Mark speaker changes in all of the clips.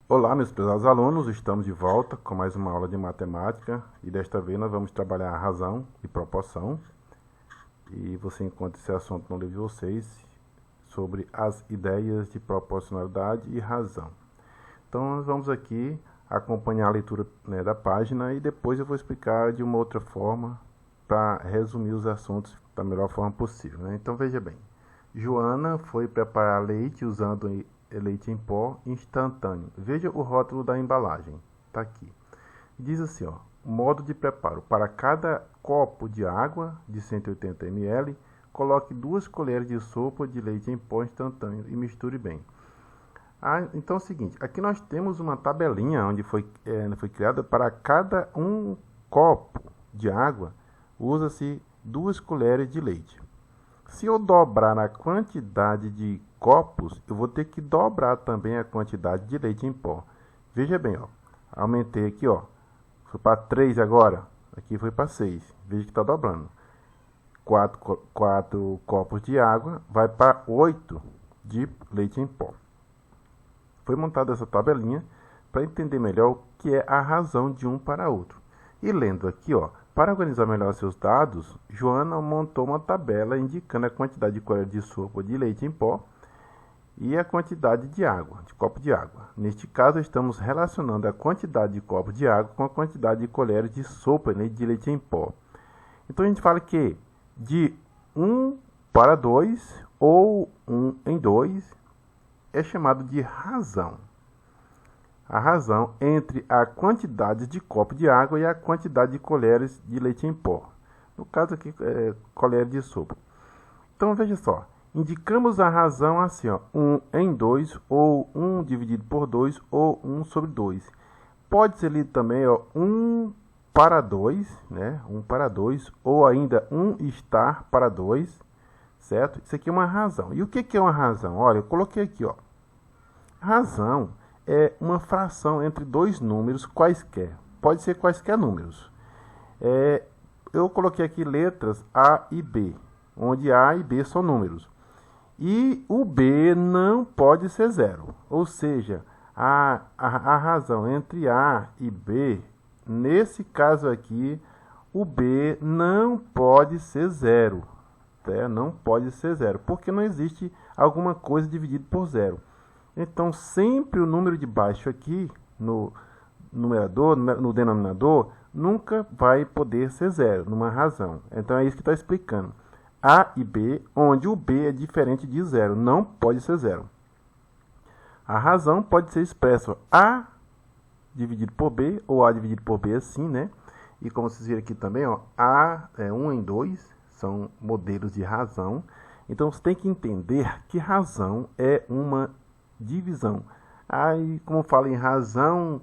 Speaker 1: Olá, meus prezados alunos, estamos de volta com mais uma aula de matemática e desta vez nós vamos trabalhar a razão e proporção. E você encontra esse assunto no livro de vocês sobre as ideias de proporcionalidade e razão. Então nós vamos aqui acompanhar a leitura, né, da página e depois eu vou explicar de uma outra forma para resumir os assuntos da melhor forma possível, né? Então veja bem, Joana foi preparar leite usando leite em pó instantâneo. Veja o rótulo da embalagem, está aqui. Diz assim, ó, modo de preparo. Para cada copo de água de 180 ml, coloque 2 colheres de sopa de leite em pó instantâneo e misture bem. Então é o seguinte, aqui nós temos uma tabelinha onde foi criada para cada um copo de água, usa-se 2 colheres de leite. Se eu dobrar a quantidade de copos, eu vou ter que dobrar também a quantidade de leite em pó. Veja bem, ó, aumentei aqui, ó, foi para 3 agora, aqui foi para 6. Veja que está dobrando. 4 copos de água vai para 8 de leite em pó. Foi montada essa tabelinha para entender melhor o que é a razão de um para outro. E lendo aqui, ó, para organizar melhor seus dados, Joana montou uma tabela indicando a quantidade de colher de sopa de leite em pó e a quantidade de água, de copo de água. Neste caso, estamos relacionando a quantidade de copo de água com a quantidade de colheres de sopa de leite em pó. Então a gente fala que de 1 para 2 ou 1 em 2 é chamado de razão. A razão entre a quantidade de copo de água e a quantidade de colheres de leite em pó. No caso aqui, colheres de sopa. Então, veja só. Indicamos a razão assim, ó, 1 em 2, ou 1 dividido por 2, ou 1 sobre 2. Pode ser lido também, ó, 1 para 2, né? 1 para 2, ou ainda 1 estar para 2, certo? Isso aqui é uma razão. E o que é uma razão? Olha, eu coloquei aqui, ó. Razão é uma fração entre 2 números quaisquer. Pode ser quaisquer números. Eu coloquei aqui letras A e B, onde A e B são números. E o B não pode ser zero. Ou seja, a razão entre A e B, nesse caso aqui, o B não pode ser zero. Não pode ser zero, porque não existe alguma coisa dividida por zero. Então, sempre o número de baixo aqui, no numerador, no denominador, nunca vai poder ser zero, numa razão. Então, é isso que está explicando. A e B, onde o B é diferente de zero, não pode ser zero. A razão pode ser expressa A dividido por B, ou A dividido por B assim, né? E como vocês viram aqui também, ó, A é 1 em 2, são modelos de razão. Então, você tem que entender que razão é uma divisão. Aí, como fala em razão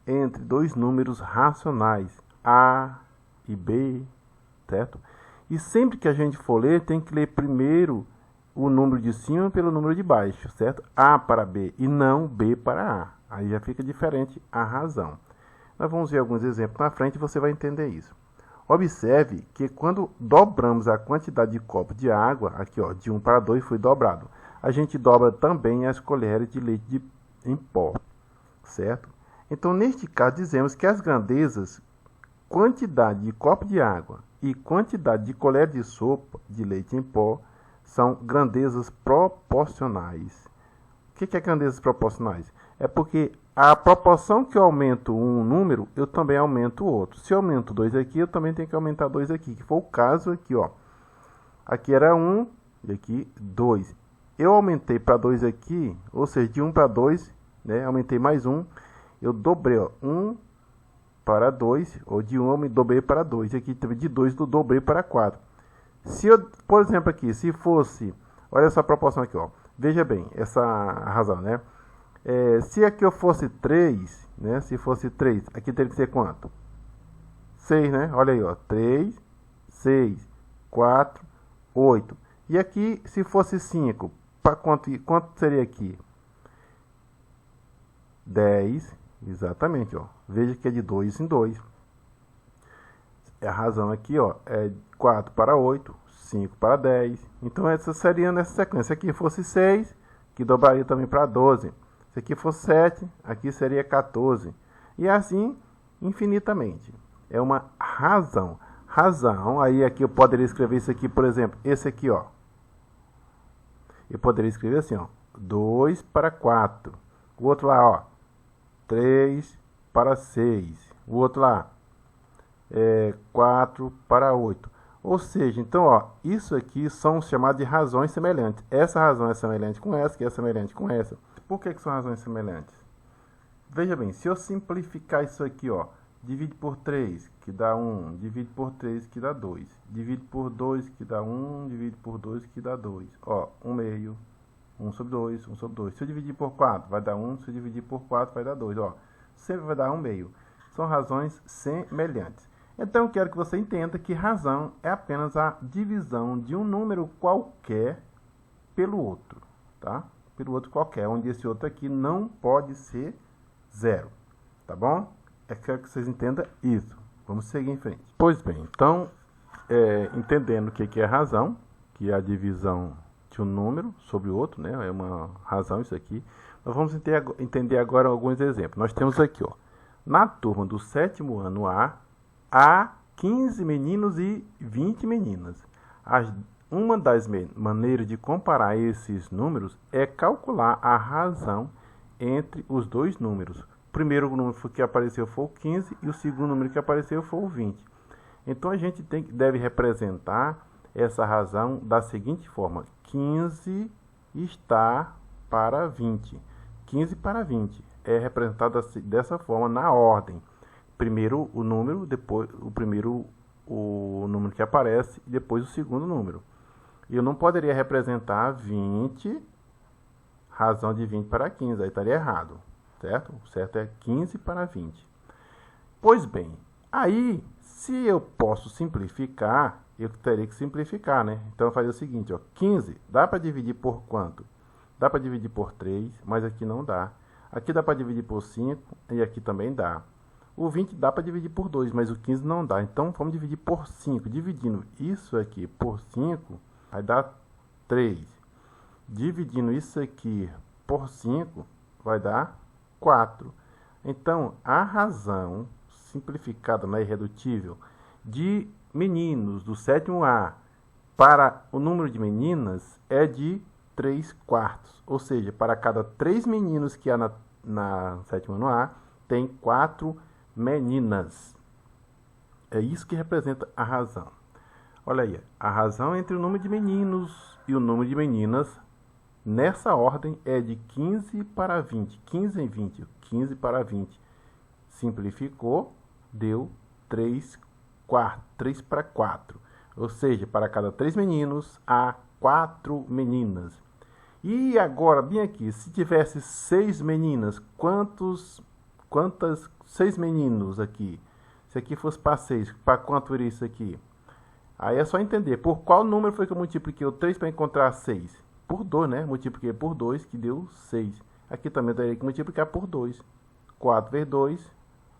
Speaker 1: entre 2 números racionais, A e B, certo? E sempre que a gente for ler, tem que ler primeiro o número de cima pelo número de baixo, certo? A para B e não B para A. Aí já fica diferente a razão. Nós vamos ver alguns exemplos na frente e você vai entender isso. Observe que quando dobramos a quantidade de copos de água, aqui ó, de 1 para 2 foi dobrado. A gente dobra também as colheres de leite em pó, certo? Então, neste caso, dizemos que as grandezas, quantidade de copo de água e quantidade de colher de sopa de leite em pó, são grandezas proporcionais. O que é grandezas proporcionais? É porque a proporção que eu aumento um número, eu também aumento o outro. Se eu aumento 2 aqui, eu também tenho que aumentar 2 aqui, que foi o caso aqui, ó. Aqui era 1 e aqui 2. Eu aumentei para 2 aqui, ou seja, de 1 para 2, né? Aumentei mais 1. Eu dobrei, ó, 1 para 2, ou de 1 eu me dobrei para 2. Aqui de 2 eu dobrei para 4. Se eu, por exemplo, aqui, se fosse, olha essa proporção aqui, ó. Veja bem, essa razão, né? Se aqui eu fosse 3, né? Se fosse 3, aqui teria que ser quanto? 6, né? Olha aí, ó. 3, 6, 4, 8. E aqui, se fosse 5, para quanto seria aqui? 10, exatamente, ó. Veja que é de 2 em 2. A razão aqui, ó, é 4 para 8, 5 para 10. Então, essa seria nessa sequência. Aqui fosse 6, que dobraria também para 12. Se aqui for 7, aqui seria 14. E assim, infinitamente. É uma razão. Razão, aí aqui eu poderia escrever isso aqui, por exemplo, esse aqui, ó. Eu poderia escrever assim, ó. 2 para 4. O outro lá, ó. 3 para 6. O outro lá. 4 para 8. Ou seja, então, ó, isso aqui são chamados de razões semelhantes. Essa razão é semelhante com essa, que é semelhante com essa. Por que são razões semelhantes? Veja bem, se eu simplificar isso aqui, ó, divide por 3, que dá 1, divide por 3, que dá 2, divide por 2, que dá 1, divide por 2, que dá 2. Ó, 1 meio, 1 sobre 2, 1 sobre 2. Se eu dividir por 4, vai dar 1, se eu dividir por 4, vai dar 2, ó. Sempre vai dar 1 meio. São razões semelhantes. Então, eu quero que você entenda que razão é apenas a divisão de um número qualquer pelo outro, tá? Pelo outro qualquer, onde esse outro aqui não pode ser 0, tá bom? Eu quero que vocês entendam isso. Vamos seguir em frente. Pois bem, então, entendendo o que é razão, que é a divisão de um número sobre o outro, né? É uma razão isso aqui. Nós vamos entender agora alguns exemplos. Nós temos aqui, ó, na turma do 7º ano A, há 15 meninos e 20 meninas. Uma das maneiras de comparar esses números é calcular a razão entre os dois números. O primeiro número que apareceu foi o 15 e o segundo número que apareceu foi o 20. Então, a gente deve representar essa razão da seguinte forma. 15 está para 20. 15 para 20 é representado dessa forma na ordem. Primeiro o número, depois o número que aparece e depois o segundo número. Eu não poderia representar 20, razão de 20 para 15, aí estaria errado, certo? O certo é 15 para 20. Pois bem, aí, se eu posso simplificar, eu teria que simplificar, né? Então, eu faria o seguinte, ó, 15 dá para dividir por quanto? Dá para dividir por 3, mas aqui não dá. Aqui dá para dividir por 5 e aqui também dá. O 20 dá para dividir por 2, mas o 15 não dá. Então, vamos dividir por 5. Dividindo isso aqui por 5, vai dar 3. Dividindo isso aqui por 5, vai dar 4. Então, a razão simplificada na irredutível de meninos do 7º A para o número de meninas é de 3/4. Ou seja, para cada 3 meninos que há na 7º ano A, tem 4 meninas. É isso que representa a razão. Olha aí, a razão entre o número de meninos e o número de meninas, nessa ordem, é de 15 para 20. 15 em 20, 15 para 20. Simplificou, deu 3/4, 3 para 4. Ou seja, para cada 3 meninos, há 4 meninas. E agora, bem aqui, se tivesse 6 meninas, quantas 6 meninos aqui? Se aqui fosse para 6, para quanto iria isso aqui? Aí é só entender. Por qual número foi que eu multipliquei o 3 para encontrar 6? Por 2, né? Multipliquei por 2, que deu 6. Aqui também eu teria que multiplicar por 2. 4 vezes 2,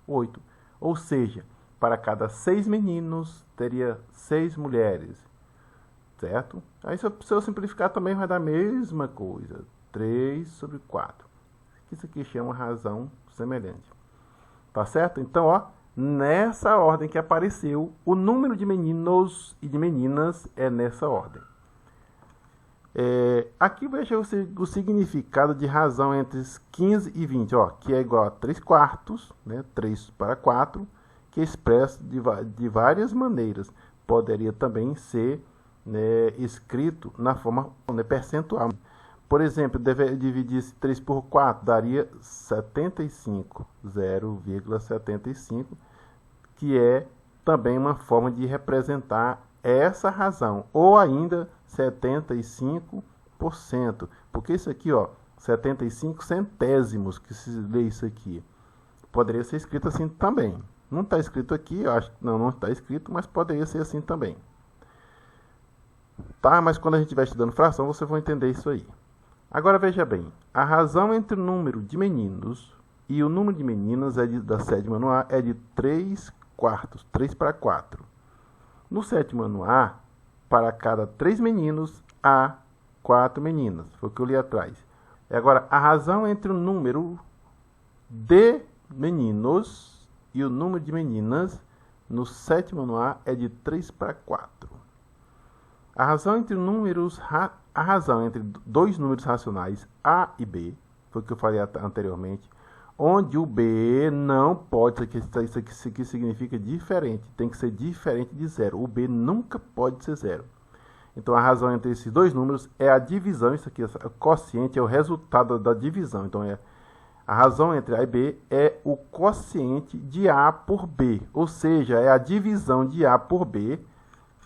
Speaker 1: 8. Ou seja, para cada 6 meninos, teria 6 mulheres. Certo? Aí se eu simplificar também vai dar a mesma coisa. 3 sobre 4. Isso aqui chama razão semelhante. Tá certo? Então, ó, nessa ordem que apareceu, o número de meninos e de meninas é nessa ordem. Aqui veja o significado de razão entre 15 e 20, ó, que é igual a 3/4, né, 3 para 4, que é expresso de várias maneiras. Poderia também ser, né, escrito na forma, né, percentual. Por exemplo, dividir 3 por 4 daria 75, 0,75, que é também uma forma de representar essa razão, ou ainda 75%, porque isso aqui, ó, 75 centésimos, que se lê isso aqui, poderia ser escrito assim também. Não está escrito aqui, eu acho que não está escrito, mas poderia ser assim também. Tá, mas quando a gente estiver estudando fração, você vai entender isso aí. Agora veja bem, a razão entre o número de meninos e o número de meninas da 7º ano A é de 3/4, 3 para 4. No 7º ano A, para cada 3 meninos, há 4 meninas. Foi o que eu li atrás. Agora, a razão entre o número de meninos e o número de meninas no sétimo ano A é de 3/4. A razão entre dois números racionais A e B, foi o que eu falei anteriormente, onde o B não pode, isso aqui significa diferente, tem que ser diferente de zero. O B nunca pode ser zero. Então a razão entre esses dois números é a divisão, isso aqui, o quociente é o resultado da divisão. Então a razão entre A e B é o quociente de A por B, ou seja, é a divisão de A por B,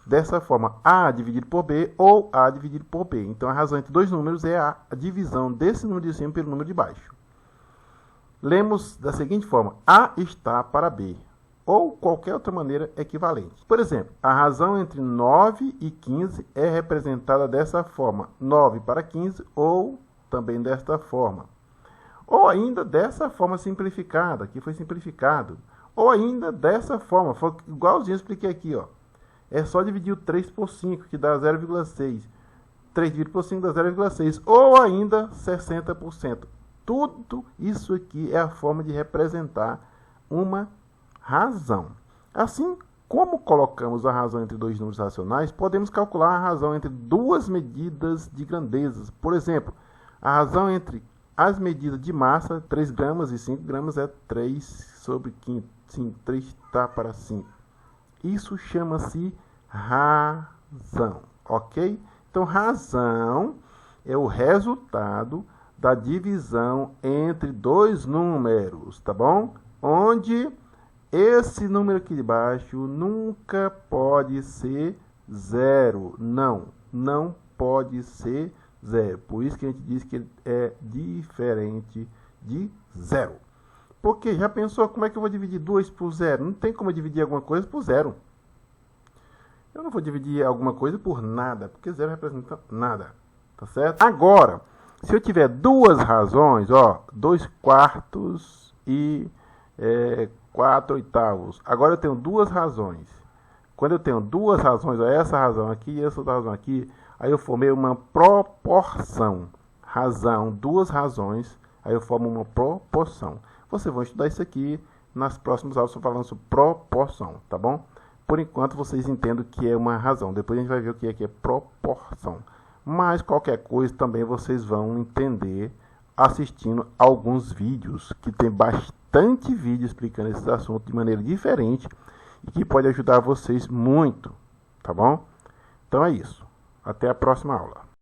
Speaker 1: dessa forma, A dividido por B ou A dividido por B. Então a razão entre dois números é a divisão desse número de cima pelo número de baixo. Lemos da seguinte forma: A está para B, ou qualquer outra maneira equivalente. Por exemplo, a razão entre 9 e 15 é representada dessa forma: 9 para 15, ou também desta forma. Ou ainda dessa forma simplificada, aqui foi simplificado. Ou ainda dessa forma, foi igualzinho eu expliquei aqui, ó. É só dividir o 3 por 5, que dá 0,6. 3 dividido por 5 dá 0,6. Ou ainda 60%. Tudo isso aqui é a forma de representar uma razão. Assim como colocamos a razão entre dois números racionais, podemos calcular a razão entre duas medidas de grandezas. Por exemplo, a razão entre as medidas de massa, 3 gramas e 5 gramas, é 3 sobre 5. Sim, 3 está para 5. Isso chama-se razão, ok? Então, razão é o resultado da divisão entre dois números, tá bom? Onde esse número aqui de baixo nunca pode ser zero. Não pode ser zero. Por isso que a gente diz que ele é diferente de zero. Porque já pensou como é que eu vou dividir 2 por zero? Não tem como eu dividir alguma coisa por zero. Eu não vou dividir alguma coisa por nada, porque zero representa nada, tá certo? Agora, se eu tiver duas razões, ó, 2/4 e 4/8. Agora eu tenho duas razões. Quando eu tenho duas razões, ó, essa razão aqui e essa outra razão aqui, aí eu formei uma proporção. Razão, duas razões, aí eu formo uma proporção. Vocês vão estudar isso aqui nas próximas aulas, falando sobre proporção, tá bom? Por enquanto, vocês entendem o que é uma razão. Depois a gente vai ver o que é proporção. Mas qualquer coisa também vocês vão entender assistindo alguns vídeos, que tem bastante vídeo explicando esses assuntos de maneira diferente e que pode ajudar vocês muito, tá bom? Então é isso. Até a próxima aula.